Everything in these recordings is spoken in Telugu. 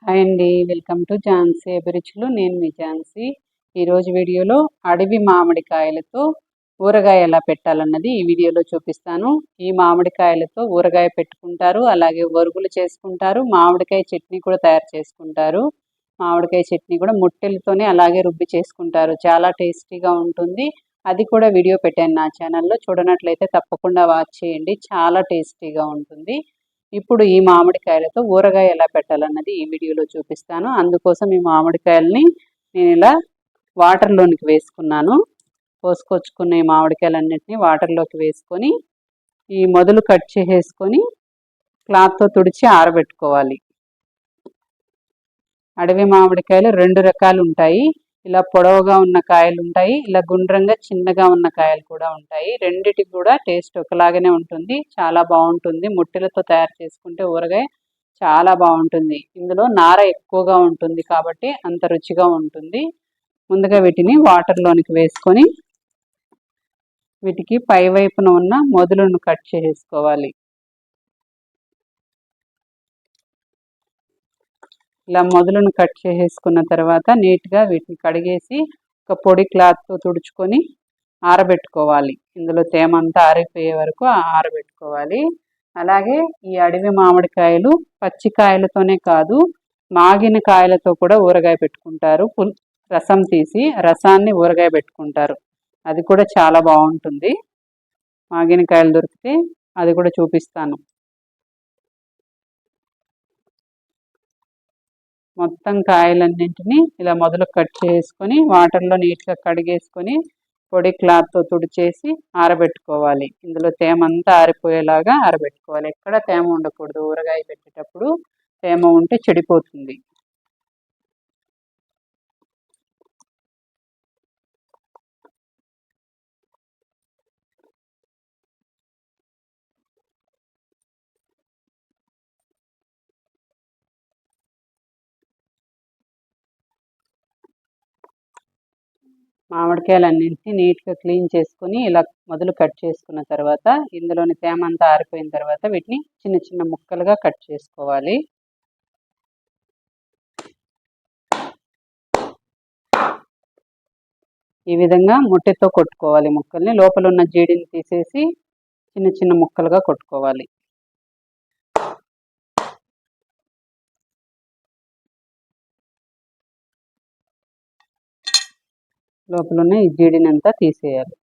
హాయ్ అండి, వెల్కమ్ టు ఝాన్సీ అభిరుచులు. నేను మీ ఝాన్సీ. ఈరోజు వీడియోలో అడవి మామిడికాయలతో ఊరగాయ ఎలా పెట్టాలన్నది ఈ వీడియోలో చూపిస్తాను. ఈ మామిడికాయలతో ఊరగాయ పెట్టుకుంటారు, అలాగే వరుగులు చేసుకుంటారు, మామిడికాయ చట్నీ కూడా తయారు చేసుకుంటారు. మామిడికాయ చట్నీ కూడా ముట్టెలతోనే అలాగే రుబ్బి చేసుకుంటారు. చాలా టేస్టీగా ఉంటుంది. అది కూడా వీడియో పెట్టాను నా ఛానల్లో. చూడనట్లయితే తప్పకుండా వాచ్ చేయండి, చాలా టేస్టీగా ఉంటుంది. ఇప్పుడు ఈ మామిడికాయలతో ఊరగాయ ఎలా పెట్టాలన్నది ఈ వీడియోలో చూపిస్తాను. అందుకోసం ఈ మామిడికాయలని నేను ఇలా వాటర్లోనికి వేసుకున్నాను. పోసుకొచ్చుకున్న ఈ మామిడికాయలన్నింటినీ వాటర్లోకి వేసుకొని ఈ మొదలు కట్ చేసేసుకొని క్లాత్తో తుడిచి ఆరబెట్టుకోవాలి. అడవి మామిడికాయలు రెండు రకాలు ఉంటాయి. ఇలా పొడవుగా ఉన్న కాయలు ఉంటాయి, ఇలా గుండ్రంగా చిన్నగా ఉన్న కాయలు కూడా ఉంటాయి. రెండిటికి కూడా టేస్ట్ ఒకలాగానే ఉంటుంది, చాలా బాగుంటుంది. ముట్టెలతో తయారు చేసుకుంటే ఊరగాయ చాలా బాగుంటుంది. ఇందులో నార ఎక్కువగా ఉంటుంది కాబట్టి అంత రుచిగా ఉంటుంది. ముందుగా వీటిని వాటర్లోనికి వేసుకొని వీటికి పై వైపున ఉన్న మొదలును కట్ చేసుకోవాలి. ఇలా మొదలును కట్ చేసేసుకున్న తర్వాత నీట్గా వీటిని కడిగేసి ఒక పొడి క్లాత్తో తుడుచుకొని ఆరబెట్టుకోవాలి. ఇందులో తేమంతా ఆరిపోయే వరకు ఆరబెట్టుకోవాలి. అలాగే ఈ అడవి మామిడికాయలు పచ్చికాయలతోనే కాదు, మాగిన కాయలతో కూడా ఊరగాయ పెట్టుకుంటారు. రసం తీసి రసాన్ని ఊరగాయ పెట్టుకుంటారు. అది కూడా చాలా బాగుంటుంది. మాగిన కాయలు దొరికితే అది కూడా చూపిస్తాను. మొత్తం కాయలన్నింటినీ ఇలా మొదలు కట్ చేసుకొని వాటర్లో నీట్గా కడిగేసుకొని పొడి క్లాత్తో తుడిచేసి ఆరబెట్టుకోవాలి. ఇందులో తేమంతా ఆరిపోయేలాగా ఆరబెట్టుకోవాలి. ఎక్కడ తేమ ఉండకూడదు. ఊరగాయ పెట్టేటప్పుడు తేమ ఉంటే చెడిపోతుంది. మామిడికాయలన్నింటినీ నీట్గా క్లీన్ చేసుకొని ఇలా మొదలు కట్ చేసుకున్న తర్వాత ఇందులోని తేమ అంతా ఆరిపోయిన తర్వాత వీటిని చిన్న చిన్న ముక్కలుగా కట్ చేసుకోవాలి. ఈ విధంగా ముట్టెతో కొట్టుకోవాలి. ముక్కల్ని లోపల ఉన్న జీడిని తీసేసి చిన్న చిన్న ముక్కలుగా కొట్టుకోవాలి. లోపల ఉన్న ఈ జీడిని అంతా తీసేయాలి.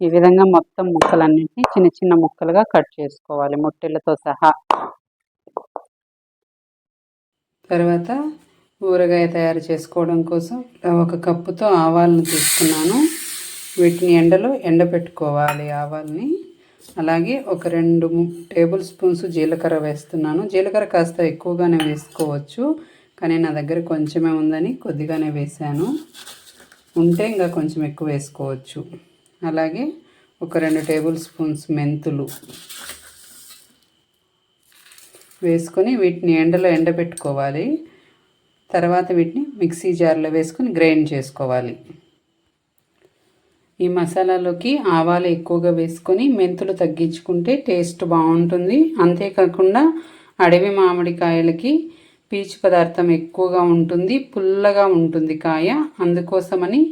ఈ విధంగా మొత్తం ముక్కలన్నింటినీ చిన్న చిన్న ముక్కలుగా కట్ చేసుకోవాలి, ముట్టెలతో సహా. తర్వాత ఊరగాయ తయారు చేసుకోవడం కోసం ఒక కప్పుతో ఆవాలను తీసుకున్నాను. వీటిని ఎండలో ఎండబెట్టుకోవాలి ఆవాల్ని. అలాగే ఒక 2 టేబుల్ స్పూన్స్ జీలకర్ర వేస్తున్నాను. జీలకర్ర కాస్త ఎక్కువగానే వేసుకోవచ్చు, కానీ నా దగ్గర కొంచెమే ఉందని కొద్దిగానే వేసాను. ఉంటే ఇంకా కొంచెం ఎక్కువ వేసుకోవచ్చు. అలాగే ఒక 2 టేబుల్ స్పూన్స్ మెంతులు వేసుకొని వీటిని ఎండలో ఎండబెట్టుకోవాలి. తర్వాత వీటిని మిక్సీ జార్లో వేసుకొని గ్రైండ్ చేసుకోవాలి. ఈ మసాలాలోకి ఆవాలు ఎక్కువగా వేసుకొని మెంతులు తగ్గించుకుంటే టేస్ట్ బాగుంటుంది. అంతేకాకుండా అడవి మామిడికాయలకి పీచు పదార్థం ఎక్కువగా ఉంటుంది, పుల్లగా ఉంటుంది కాయ. అందుకోసమని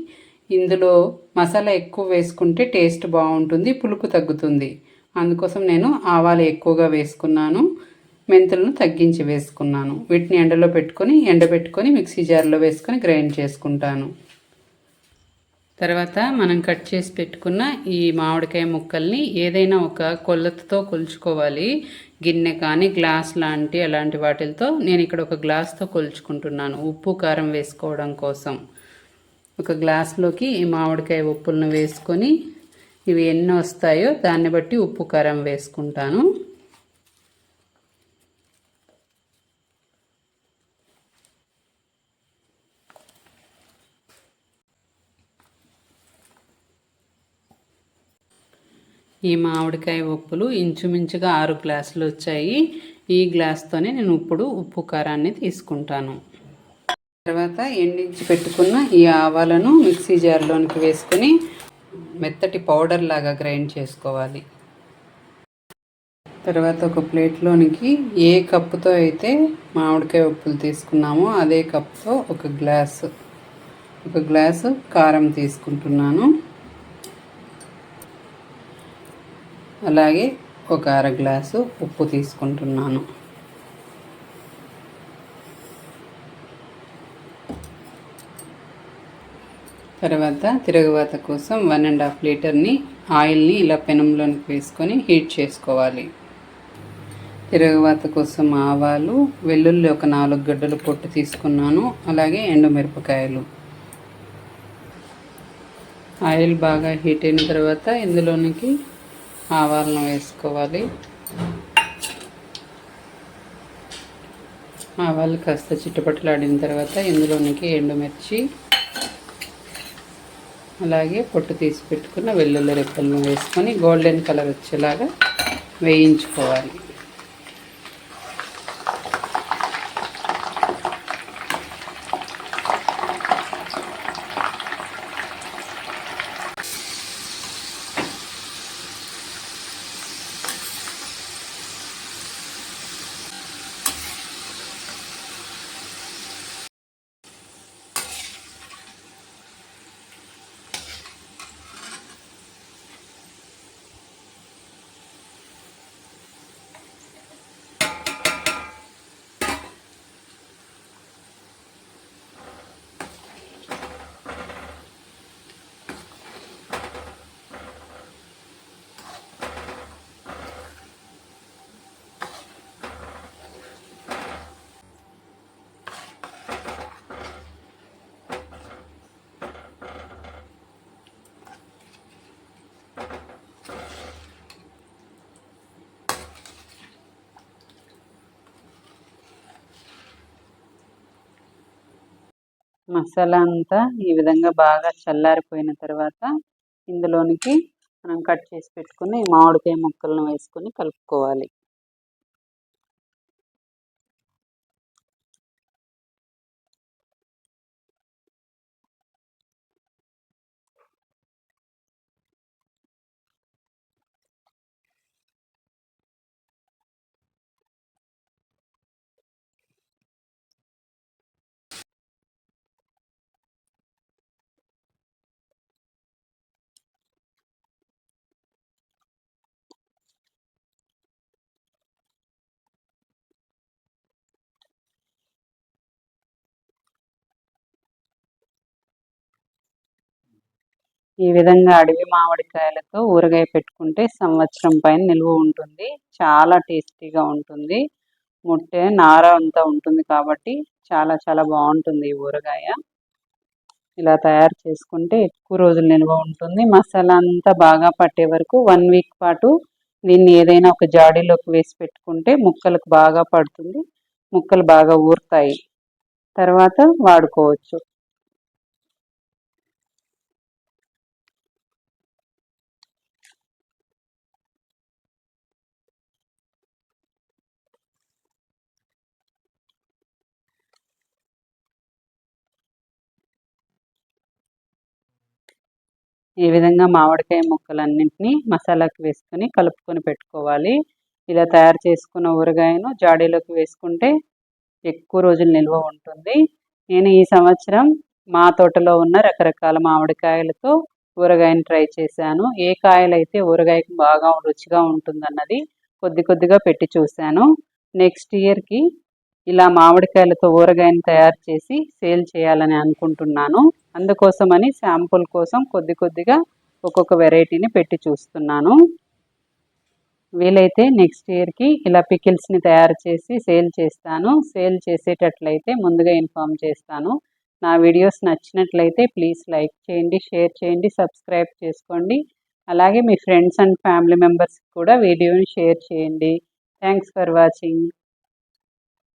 ఇందులో మసాలా ఎక్కువ వేసుకుంటే టేస్ట్ బాగుంటుంది, పులుపు తగ్గుతుంది. అందుకోసం నేను ఆవాలు ఎక్కువగా వేసుకున్నాను, మెంతులను తగ్గించి వేసుకున్నాను. వీటిని ఎండబెట్టుకొని మిక్సీ జార్లో వేసుకొని గ్రైండ్ చేసుకుంటాను. తర్వాత మనం కట్ చేసి పెట్టుకున్న ఈ మామిడికాయ ముక్కల్ని ఏదైనా ఒక కొలతతో కొలుచుకోవాలి. గిన్నె కానీ గ్లాస్ అలాంటి వాటిలతో నేను ఇక్కడ ఒక గ్లాస్తో కొలుచుకుంటున్నాను ఉప్పు కారం వేసుకోవడం కోసం. ఒక గ్లాస్లోకి ఈ మామిడికాయ ఉప్పులను వేసుకొని ఇవి ఎన్ని వస్తాయో దాన్ని బట్టి ఉప్పు కారం వేసుకుంటాను. ఈ మామిడికాయ ఉప్పులు ఇంచుమించుగా 6 గ్లాసులు వచ్చాయి. ఈ గ్లాస్తోనే నేను ఇప్పుడు ఉప్పు కారాన్ని తీసుకుంటాను. తర్వాత ఎండించి పెట్టుకున్న ఈ ఆవాలను మిక్సీ జార్లోనికి వేసుకొని మెత్తటి పౌడర్ లాగా గ్రైండ్ చేసుకోవాలి. తర్వాత ఒక ప్లేట్లోనికి ఏ కప్పుతో అయితే మామిడికాయ ఉప్పులు తీసుకున్నామో అదే కప్పుతో ఒక గ్లాసు కారం తీసుకుంటున్నాను. అలాగే ఒక అర గ్లాసు ఉప్పు తీసుకుంటున్నాను. తర్వాత తిరగవాత కోసం 1.5 లీటర్ని ఆయిల్ని ఇలా పెనంలోనికి వేసుకొని హీట్ చేసుకోవాలి. తిరగవాత కోసం ఆవాలు, వెల్లుల్లి ఒక 4 గడ్డలు పొట్టు తీసుకున్నాను. అలాగే ఎండుమిరపకాయలు. ఆయిల్ బాగా హీట్ అయిన తర్వాత ఇందులోనికి ఆవాలను వేసుకోవాలి. ఆవాలు కాస్త చిట్టుపట్లాడిన తర్వాత ఇందులోనికి ఎండుమిర్చి, అలాగే పొట్టు తీసి పెట్టుకున్న వెల్లుల్లి రెప్పలను వేసుకొని గోల్డెన్ కలర్ వచ్చేలాగా వేయించుకోవాలి. మసాలా అంతా ఈ విధంగా బాగా చల్లారిపోయిన తర్వాత ఇందులోనికి మనం కట్ చేసి పెట్టుకుని మామిడికాయ ముక్కలను వేసుకొని కలుపుకోవాలి. ఈ విధంగా అడవి మామిడికాయలతో ఊరగాయ పెట్టుకుంటే సంవత్సరం పైన నిల్వ ఉంటుంది. చాలా టేస్టీగా ఉంటుంది. ముట్టె నార అంతా ఉంటుంది కాబట్టి చాలా చాలా బాగుంటుంది ఈ ఊరగాయ. ఇలా తయారు చేసుకుంటే ఎక్కువ రోజులు నిల్వ ఉంటుంది. మసాలా అంతా బాగా పట్టే వరకు 1 వీక్ పాటు దీన్ని ఏదైనా ఒక జాడీలోకి వేసి పెట్టుకుంటే ముక్కలకు బాగా పడుతుంది. ముక్కలు బాగా ఊరుతాయి. తర్వాత వాడుకోవచ్చు. ఈ విధంగా మామిడికాయ ముక్కలన్నింటినీ మసాలాకి వేసుకొని కలుపుకొని పెట్టుకోవాలి. ఇలా తయారు చేసుకున్న ఊరగాయను జాడీలోకి వేసుకుంటే ఎక్కువ రోజులు నిల్వ ఉంటుంది. నేను ఈ సంవత్సరం మా తోటలో ఉన్న రకరకాల మామిడికాయలతో ఊరగాయను ట్రై చేశాను. ఏ కాయలైతే ఊరగాయకు బాగా రుచిగా ఉంటుందన్నది కొద్దిగా పెట్టి చూశాను. నెక్స్ట్ ఇయర్కి ఇలా మామిడికాయలతో ఊరగాయని తయారు చేసి సేల్ చేయాలని అనుకుంటున్నాను. అందుకోసమని శాంపుల్ కోసం కొద్ది కొద్దిగా ఒక్కొక్క వెరైటీని పెట్టి చూస్తున్నాను. వీలైతే నెక్స్ట్ ఇయర్కి ఇలా పికిల్స్ని తయారు చేసి సేల్ చేస్తాను. సేల్ చేసేటట్లయితే ముందుగా ఇన్ఫామ్ చేస్తాను. నా వీడియోస్ నచ్చినట్లయితే ప్లీజ్ లైక్ చేయండి, షేర్ చేయండి, సబ్స్క్రైబ్ చేసుకోండి. అలాగే మీ ఫ్రెండ్స్ అండ్ ఫ్యామిలీ మెంబర్స్కి కూడా వీడియోని షేర్ చేయండి. Thanks for watching.